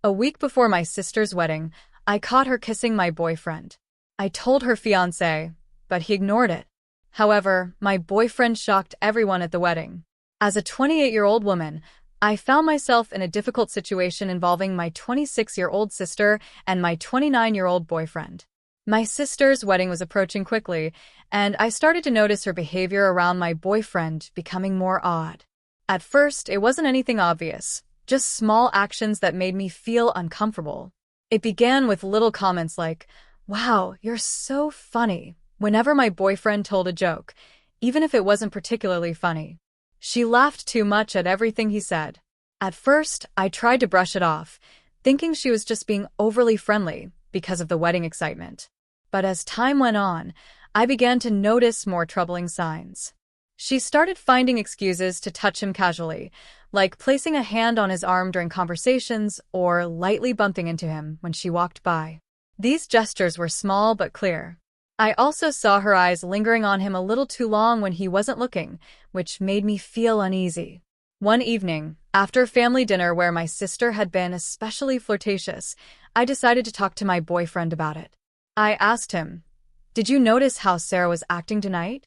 A week before my sister's wedding, I caught her kissing my boyfriend. I told her fiancé, but he ignored it. However, my boyfriend shocked everyone at the wedding. As a 28-year-old woman, I found myself in a difficult situation involving my 26-year-old sister and my 29-year-old boyfriend. My sister's wedding was approaching quickly, and I started to notice her behavior around my boyfriend becoming more odd. At first, it wasn't anything obvious, just small actions that made me feel uncomfortable. It began with little comments like, "Wow, you're so funny," whenever my boyfriend told a joke, even if it wasn't particularly funny. She laughed too much at everything he said. At first, I tried to brush it off, thinking she was just being overly friendly because of the wedding excitement. But as time went on, I began to notice more troubling signs. She started finding excuses to touch him casually, like placing a hand on his arm during conversations or lightly bumping into him when she walked by. These gestures were small but clear. I also saw her eyes lingering on him a little too long when he wasn't looking, which made me feel uneasy. One evening, after family dinner where my sister had been especially flirtatious, I decided to talk to my boyfriend about it. I asked him, "Did you notice how Sarah was acting tonight?"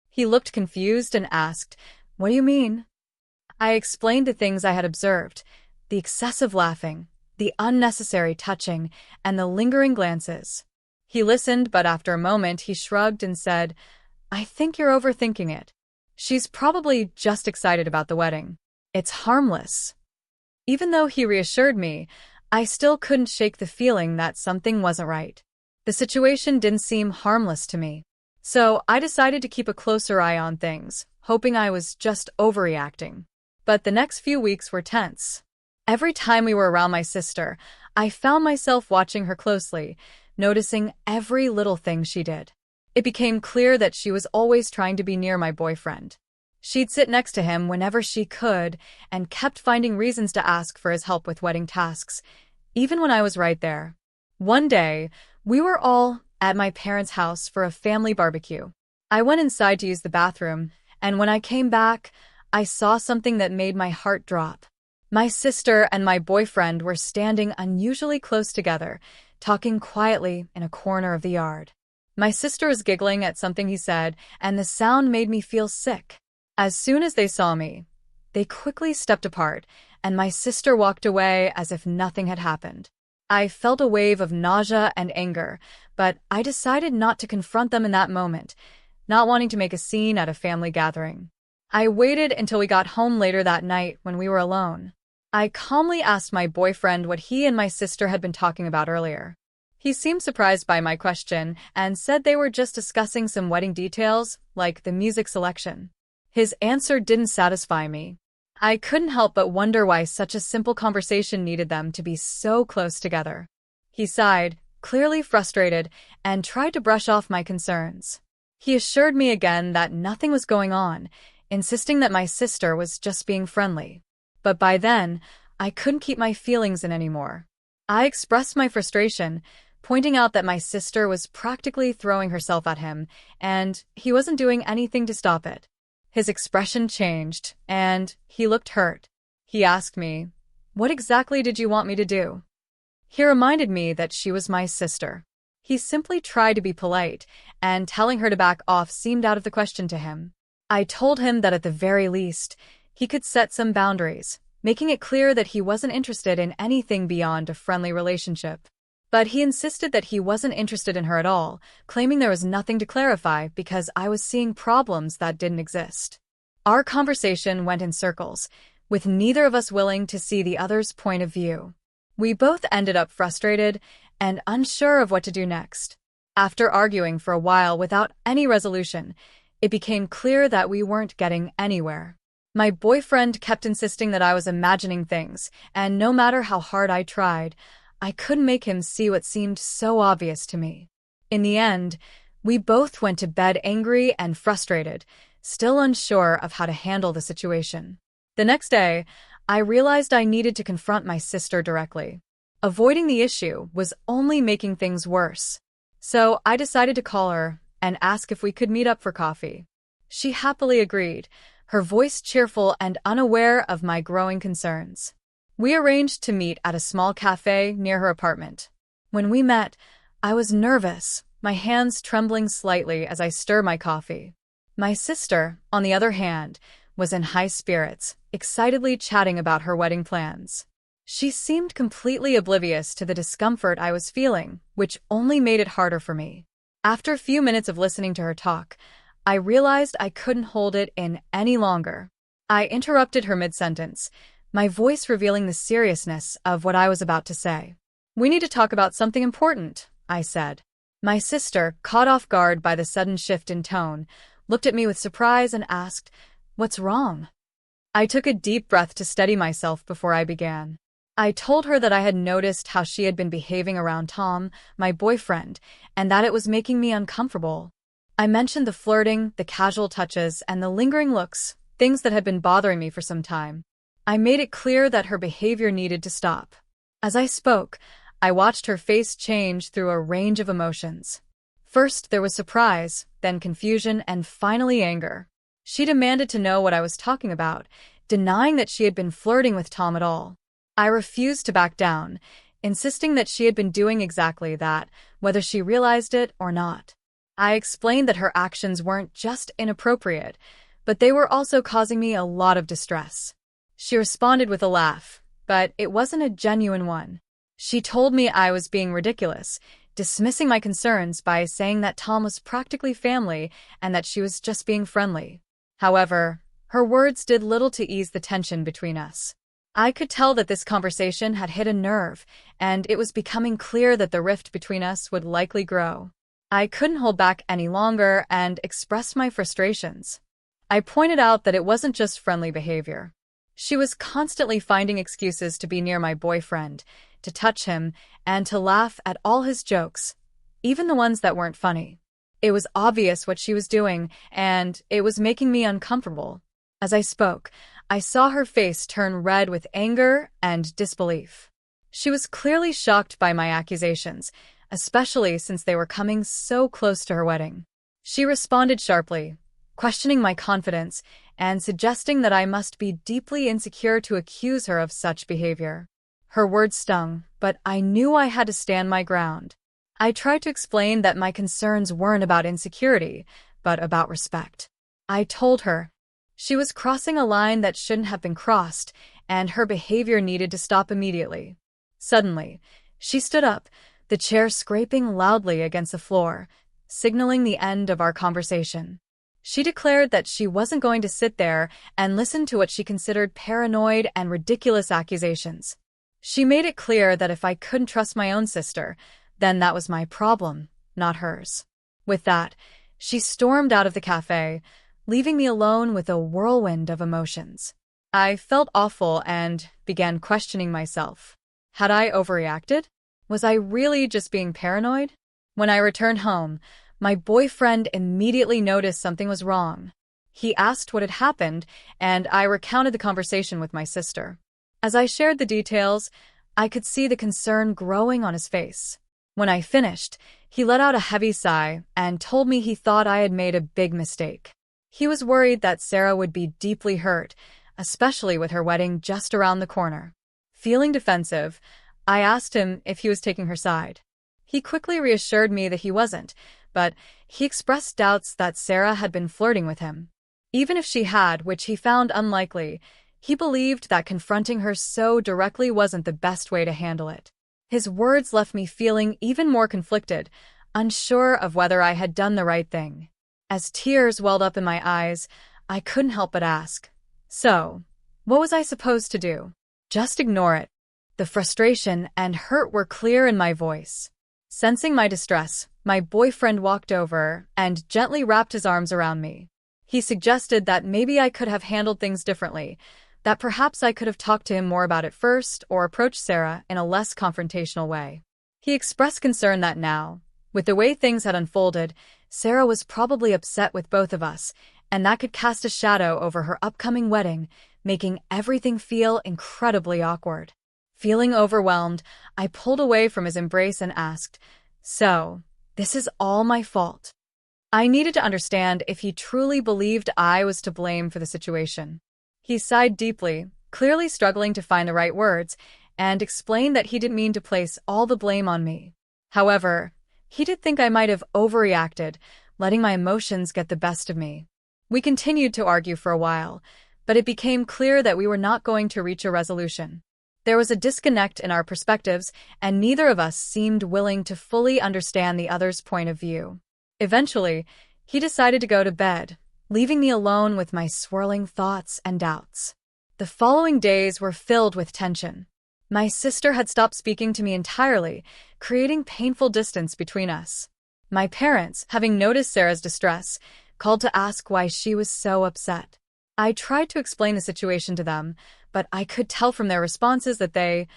He looked confused and asked, "What do you mean?" I explained the things I had observed, the excessive laughing, the unnecessary touching, and the lingering glances. He listened, but after a moment he shrugged and said, "I think you're overthinking it. She's probably just excited about the wedding. It's harmless." Even though he reassured me, I still couldn't shake the feeling that something wasn't right. The situation didn't seem harmless to me. So I decided to keep a closer eye on things, hoping I was just overreacting. But the next few weeks were tense. Every time we were around my sister, I found myself watching her closely, noticing every little thing she did. It became clear that she was always trying to be near my boyfriend. She'd sit next to him whenever she could and kept finding reasons to ask for his help with wedding tasks, even when I was right there. One day, we were all at my parents' house for a family barbecue. I went inside to use the bathroom, and when I came back, I saw something that made my heart drop. My sister and my boyfriend were standing unusually close together, talking quietly in a corner of the yard. My sister was giggling at something he said, and the sound made me feel sick. As soon as they saw me, they quickly stepped apart, and my sister walked away as if nothing had happened. I felt a wave of nausea and anger, but I decided not to confront them in that moment, not wanting to make a scene at a family gathering. I waited until we got home later that night when we were alone. I calmly asked my boyfriend what he and my sister had been talking about earlier. He seemed surprised by my question and said they were just discussing some wedding details, like the music selection. His answer didn't satisfy me. I couldn't help but wonder why such a simple conversation needed them to be so close together. He sighed, clearly frustrated, and tried to brush off my concerns. He assured me again that nothing was going on, insisting that my sister was just being friendly. But by then, I couldn't keep my feelings in anymore. I expressed my frustration, pointing out that my sister was practically throwing herself at him, and he wasn't doing anything to stop it. His expression changed, and he looked hurt. He asked me, "What exactly did you want me to do?" He reminded me that she was my sister. He simply tried to be polite, and telling her to back off seemed out of the question to him. I told him that at the very least, he could set some boundaries, making it clear that he wasn't interested in anything beyond a friendly relationship. But he insisted that he wasn't interested in her at all, claiming there was nothing to clarify because I was seeing problems that didn't exist. Our conversation went in circles, with neither of us willing to see the other's point of view. We both ended up frustrated and unsure of what to do next. After arguing for a while without any resolution, it became clear that we weren't getting anywhere. My boyfriend kept insisting that I was imagining things, and no matter how hard I tried, I couldn't make him see what seemed so obvious to me. In the end, we both went to bed angry and frustrated, still unsure of how to handle the situation. The next day, I realized I needed to confront my sister directly. Avoiding the issue was only making things worse. So I decided to call her and ask if we could meet up for coffee. She happily agreed, her voice cheerful and unaware of my growing concerns. We arranged to meet at a small cafe near her apartment. When we met, I was nervous, my hands trembling slightly as I stirred my coffee. My sister, on the other hand, was in high spirits, excitedly chatting about her wedding plans. She seemed completely oblivious to the discomfort I was feeling, which only made it harder for me. After a few minutes of listening to her talk, I realized I couldn't hold it in any longer. I interrupted her mid-sentence, my voice revealing the seriousness of what I was about to say. "We need to talk about something important," I said. My sister, caught off guard by the sudden shift in tone, looked at me with surprise and asked, "What's wrong?" I took a deep breath to steady myself before I began. I told her that I had noticed how she had been behaving around Tom, my boyfriend, and that it was making me uncomfortable. I mentioned the flirting, the casual touches, and the lingering looks, things that had been bothering me for some time. I made it clear that her behavior needed to stop. As I spoke, I watched her face change through a range of emotions. First, there was surprise, then confusion, and finally anger. She demanded to know what I was talking about, denying that she had been flirting with Tom at all. I refused to back down, insisting that she had been doing exactly that, whether she realized it or not. I explained that her actions weren't just inappropriate, but they were also causing me a lot of distress. She responded with a laugh, but it wasn't a genuine one. She told me I was being ridiculous, dismissing my concerns by saying that Tom was practically family and that she was just being friendly. However, her words did little to ease the tension between us. I could tell that this conversation had hit a nerve, and it was becoming clear that the rift between us would likely grow. I couldn't hold back any longer and expressed my frustrations. I pointed out that it wasn't just friendly behavior. She was constantly finding excuses to be near my boyfriend, to touch him, and to laugh at all his jokes, even the ones that weren't funny. It was obvious what she was doing, and it was making me uncomfortable. As I spoke, I saw her face turn red with anger and disbelief. She was clearly shocked by my accusations, especially since they were coming so close to her wedding. She responded sharply, questioning my confidence and suggesting that I must be deeply insecure to accuse her of such behavior. Her words stung, but I knew I had to stand my ground. I tried to explain that my concerns weren't about insecurity, but about respect. I told her she was crossing a line that shouldn't have been crossed, and her behavior needed to stop immediately. Suddenly, she stood up, the chair scraping loudly against the floor, signaling the end of our conversation. She declared that she wasn't going to sit there and listen to what she considered paranoid and ridiculous accusations. She made it clear that if I couldn't trust my own sister, then that was my problem, not hers. With that, she stormed out of the cafe, leaving me alone with a whirlwind of emotions. I felt awful and began questioning myself. Had I overreacted? Was I really just being paranoid? When I returned home, my boyfriend immediately noticed something was wrong. He asked what had happened, and I recounted the conversation with my sister. As I shared the details, I could see the concern growing on his face. When I finished, he let out a heavy sigh and told me he thought I had made a big mistake. He was worried that Sarah would be deeply hurt, especially with her wedding just around the corner. Feeling defensive, I asked him if he was taking her side. He quickly reassured me that he wasn't, but he expressed doubts that Sarah had been flirting with him. Even if she had, which he found unlikely, he believed that confronting her so directly wasn't the best way to handle it. His words left me feeling even more conflicted, unsure of whether I had done the right thing. As tears welled up in my eyes, I couldn't help but ask, "So, what was I supposed to do? Just ignore it?" The frustration and hurt were clear in my voice. Sensing my distress, my boyfriend walked over and gently wrapped his arms around me. He suggested that maybe I could have handled things differently, that perhaps I could have talked to him more about it first or approached Sarah in a less confrontational way. He expressed concern that now, with the way things had unfolded, Sarah was probably upset with both of us, and that could cast a shadow over her upcoming wedding, making everything feel incredibly awkward. Feeling overwhelmed, I pulled away from his embrace and asked, "So, this is all my fault?" I needed to understand if he truly believed I was to blame for the situation. He sighed deeply, clearly struggling to find the right words, and explained that he didn't mean to place all the blame on me. However, he did think I might have overreacted, letting my emotions get the best of me. We continued to argue for a while, but it became clear that we were not going to reach a resolution. There was a disconnect in our perspectives, and neither of us seemed willing to fully understand the other's point of view. Eventually, he decided to go to bed, leaving me alone with my swirling thoughts and doubts. The following days were filled with tension. My sister had stopped speaking to me entirely, creating painful distance between us. My parents, having noticed Sarah's distress, called to ask why she was so upset. I tried to explain the situation to them, but I could tell from their responses that they,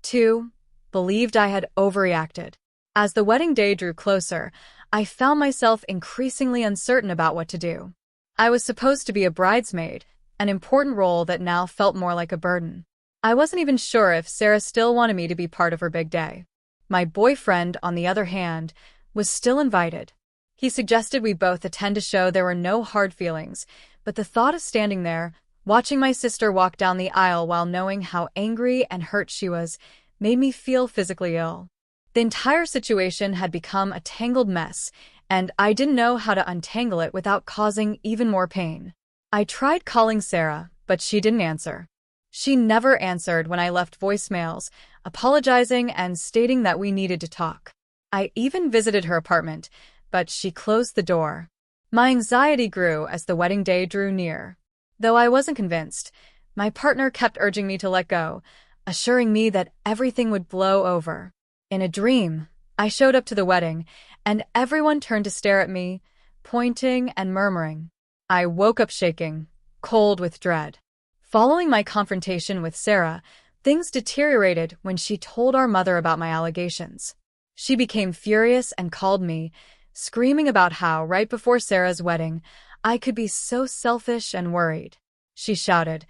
too, believed I had overreacted. As the wedding day drew closer, I found myself increasingly uncertain about what to do. I was supposed to be a bridesmaid, an important role that now felt more like a burden. I wasn't even sure if Sarah still wanted me to be part of her big day. My boyfriend, on the other hand, was still invited. He suggested we both attend a show. There were no hard feelings, but the thought of standing there, watching my sister walk down the aisle while knowing how angry and hurt she was, made me feel physically ill. The entire situation had become a tangled mess, and I didn't know how to untangle it without causing even more pain. I tried calling Sarah, but she didn't answer. She never answered when I left voicemails, apologizing and stating that we needed to talk. I even visited her apartment, but she closed the door. My anxiety grew as the wedding day drew near. Though I wasn't convinced, my partner kept urging me to let go, assuring me that everything would blow over. In a dream, I showed up to the wedding, and everyone turned to stare at me, pointing and murmuring. I woke up shaking, cold with dread. Following my confrontation with Sarah, things deteriorated when she told our mother about my allegations. She became furious and called me, screaming about how, right before Sarah's wedding, I could be so selfish and worried. She shouted,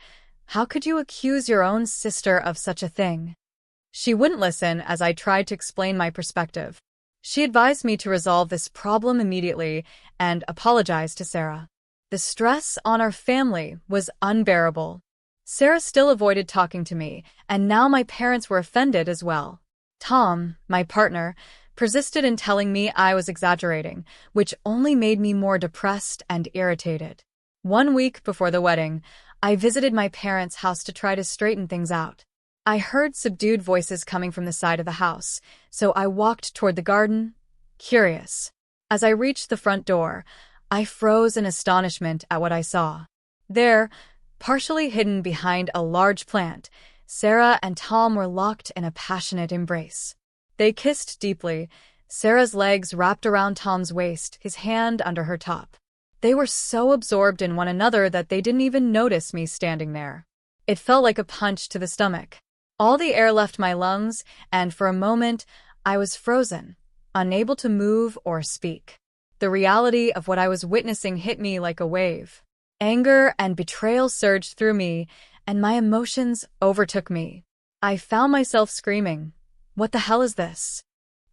"How could you accuse your own sister of such a thing?" She wouldn't listen as I tried to explain my perspective. She advised me to resolve this problem immediately and apologize to Sarah. The stress on our family was unbearable. Sarah still avoided talking to me, and now my parents were offended as well. Tom, my partner, persisted in telling me I was exaggerating, which only made me more depressed and irritated. 1 week before the wedding, I visited my parents' house to try to straighten things out. I heard subdued voices coming from the side of the house, so I walked toward the garden, curious. As I reached the front door, I froze in astonishment at what I saw. There, partially hidden behind a large plant, Sarah and Tom were locked in a passionate embrace. They kissed deeply, Sarah's legs wrapped around Tom's waist, his hand under her top. They were so absorbed in one another that they didn't even notice me standing there. It felt like a punch to the stomach. All the air left my lungs, and for a moment, I was frozen, unable to move or speak. The reality of what I was witnessing hit me like a wave. Anger and betrayal surged through me, and my emotions overtook me. I found myself screaming, "What the hell is this?"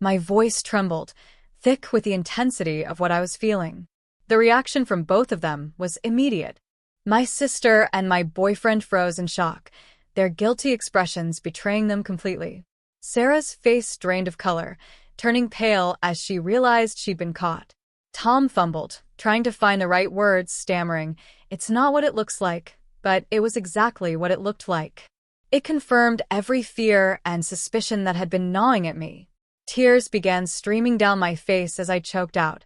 My voice trembled, thick with the intensity of what I was feeling. The reaction from both of them was immediate. My sister and my boyfriend froze in shock, their guilty expressions betraying them completely. Sarah's face drained of color, turning pale as she realized she'd been caught. Tom fumbled, trying to find the right words, stammering, "It's not what it looks like," but it was exactly what it looked like. It confirmed every fear and suspicion that had been gnawing at me. Tears began streaming down my face as I choked out,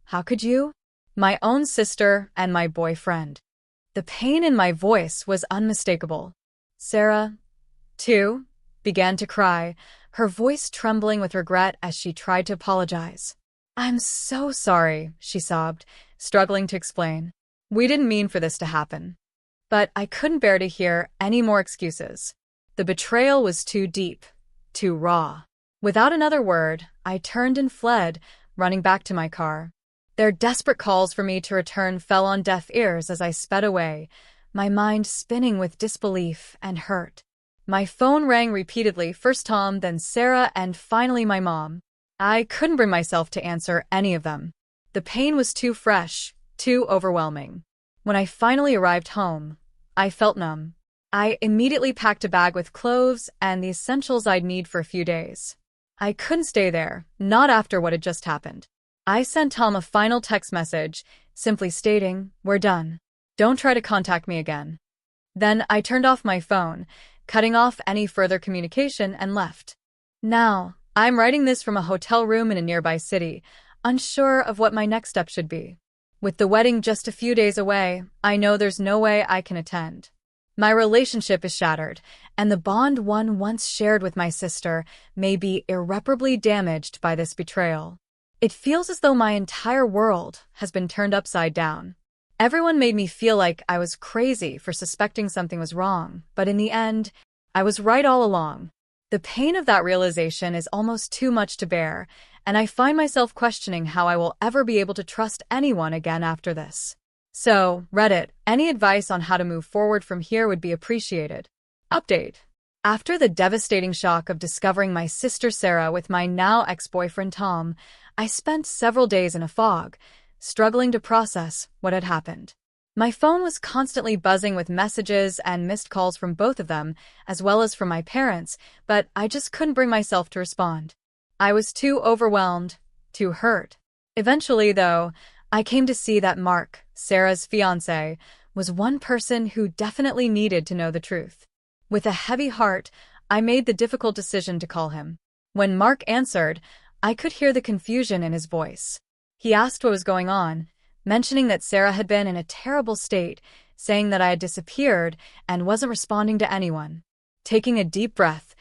"How could you?" My own sister and my boyfriend. The pain in my voice was unmistakable. Sarah, too, began to cry, her voice trembling with regret as she tried to apologize. "I'm so sorry," she sobbed, struggling to explain. "We didn't mean for this to happen." But I couldn't bear to hear any more excuses. The betrayal was too deep, too raw. Without another word, I turned and fled, running back to my car. Their desperate calls for me to return fell on deaf ears as I sped away, my mind spinning with disbelief and hurt. My phone rang repeatedly, first Tom, then Sarah, and finally my mom. I couldn't bring myself to answer any of them. The pain was too fresh, too overwhelming. When I finally arrived home, I felt numb. I immediately packed a bag with clothes and the essentials I'd need for a few days. I couldn't stay there, not after what had just happened. I sent Tom a final text message, simply stating, "We're done. Don't try to contact me again." Then I turned off my phone, cutting off any further communication, and left. Now, I'm writing this from a hotel room in a nearby city, unsure of what my next step should be. With the wedding just a few days away, I know there's no way I can attend. My relationship is shattered, and the bond one once shared with my sister may be irreparably damaged by this betrayal. It feels as though my entire world has been turned upside down. Everyone made me feel like I was crazy for suspecting something was wrong, but in the end, I was right all along. The pain of that realization is almost too much to bear, and I find myself questioning how I will ever be able to trust anyone again after this. So, Reddit, any advice on how to move forward from here would be appreciated. Update. After the devastating shock of discovering my sister Sarah with my now ex-boyfriend Tom, I spent several days in a fog, struggling to process what had happened. My phone was constantly buzzing with messages and missed calls from both of them, as well as from my parents, but I just couldn't bring myself to respond. I was too overwhelmed, too hurt. Eventually, though, I came to see that Mark, Sarah's fiancé, was one person who definitely needed to know the truth. With a heavy heart, I made the difficult decision to call him. When Mark answered, I could hear the confusion in his voice. He asked what was going on, mentioning that Sarah had been in a terrible state, saying that I had disappeared and wasn't responding to anyone. Taking a deep breath,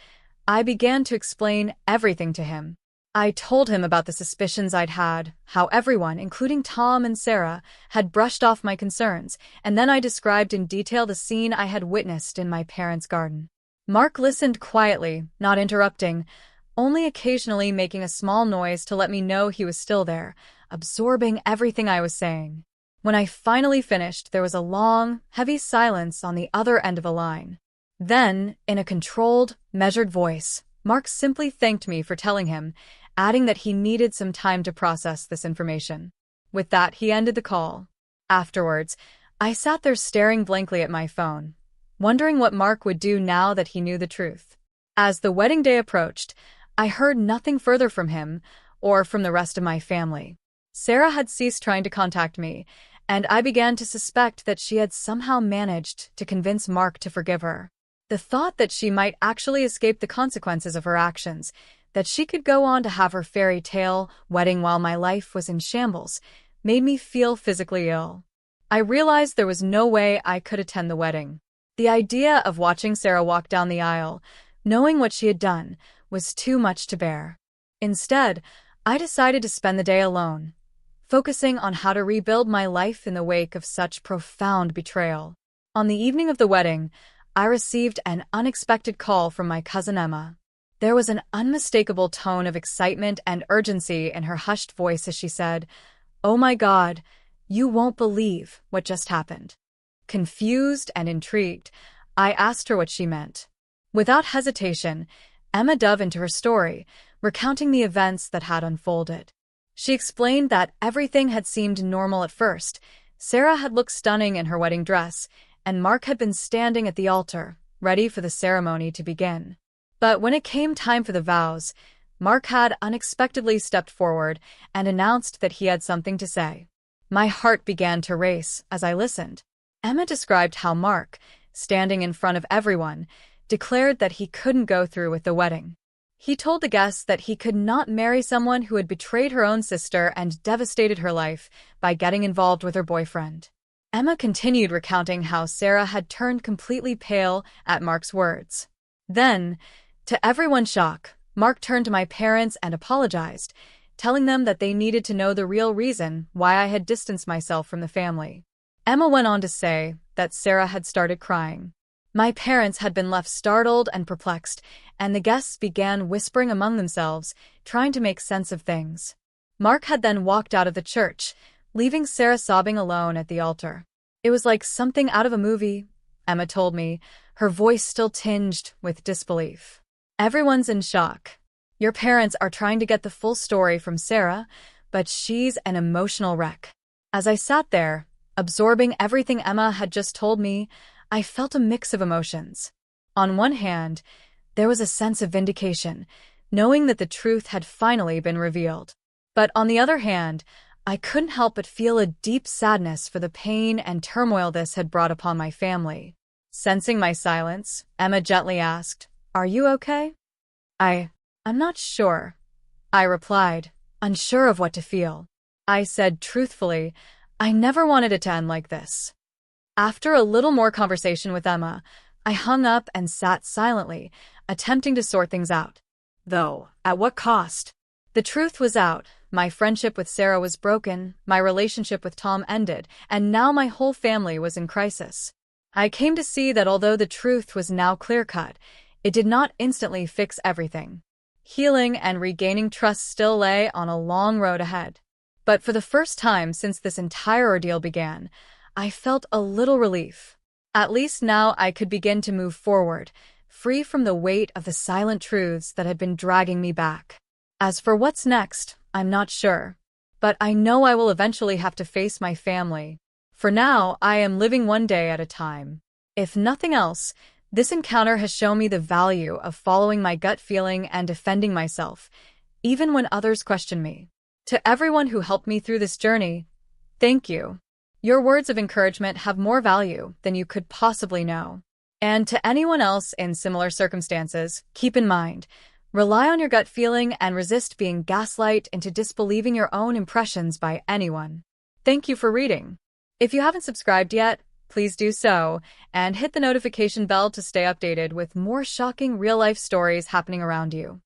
I began to explain everything to him. I told him about the suspicions I'd had, how everyone, including Tom and Sarah, had brushed off my concerns, and then I described in detail the scene I had witnessed in my parents' garden. Mark listened quietly, not interrupting, only occasionally making a small noise to let me know he was still there, absorbing everything I was saying. When I finally finished, there was a long, heavy silence on the other end of the line. Then, in a controlled, measured voice, Mark simply thanked me for telling him, adding that he needed some time to process this information. With that, he ended the call. Afterwards, I sat there staring blankly at my phone, wondering what Mark would do now that he knew the truth. As the wedding day approached, I heard nothing further from him or from the rest of my family. Sarah had ceased trying to contact me, and I began to suspect that she had somehow managed to convince Mark to forgive her. The thought that she might actually escape the consequences of her actions, that she could go on to have her fairy tale wedding while my life was in shambles, made me feel physically ill. I realized there was no way I could attend the wedding. The idea of watching Sarah walk down the aisle, knowing what she had done, was too much to bear. Instead, I decided to spend the day alone, focusing on how to rebuild my life in the wake of such profound betrayal. On the evening of the wedding, I received an unexpected call from my cousin Emma. There was an unmistakable tone of excitement and urgency in her hushed voice as she said, "Oh my God, you won't believe what just happened." Confused and intrigued, I asked her what she meant. Without hesitation, Emma dove into her story, recounting the events that had unfolded. She explained that everything had seemed normal at first. Sarah had looked stunning in her wedding dress, and Mark had been standing at the altar, ready for the ceremony to begin. But when it came time for the vows, Mark had unexpectedly stepped forward and announced that he had something to say. My heart began to race as I listened. Emma described how Mark, standing in front of everyone, declared that he couldn't go through with the wedding. He told the guests that he could not marry someone who had betrayed her own sister and devastated her life by getting involved with her boyfriend. Emma continued recounting how Sarah had turned completely pale at Mark's words. Then, to everyone's shock, Mark turned to my parents and apologized, telling them that they needed to know the real reason why I had distanced myself from the family. Emma went on to say that Sarah had started crying. My parents had been left startled and perplexed, and the guests began whispering among themselves, trying to make sense of things. Mark had then walked out of the church, leaving Sarah sobbing alone at the altar. It was like something out of a movie, Emma told me, her voice still tinged with disbelief. Everyone's in shock. Your parents are trying to get the full story from Sarah, but she's an emotional wreck. As I sat there, absorbing everything Emma had just told me, I felt a mix of emotions. On one hand, there was a sense of vindication, knowing that the truth had finally been revealed. But on the other hand, I couldn't help but feel a deep sadness for the pain and turmoil this had brought upon my family. Sensing my silence, Emma gently asked, "Are you okay?" I'm not sure," I replied, unsure of what to feel. I said truthfully, I never wanted it to end like this. After a little more conversation with Emma, I hung up and sat silently, attempting to sort things out. Though, at what cost? The truth was out. My friendship with Sarah was broken, my relationship with Tom ended, and now my whole family was in crisis. I came to see that although the truth was now clear-cut, it did not instantly fix everything. Healing and regaining trust still lay on a long road ahead. But for the first time since this entire ordeal began, I felt a little relief. At least now I could begin to move forward, free from the weight of the silent truths that had been dragging me back. As for what's next, I'm not sure. But I know I will eventually have to face my family. For now, I am living one day at a time. If nothing else, this encounter has shown me the value of following my gut feeling and defending myself, even when others question me. To everyone who helped me through this journey, thank you. Your words of encouragement have more value than you could possibly know. And to anyone else in similar circumstances, keep in mind, rely on your gut feeling and resist being gaslighted into disbelieving your own impressions by anyone. Thank you for reading. If you haven't subscribed yet, please do so, and hit the notification bell to stay updated with more shocking real-life stories happening around you.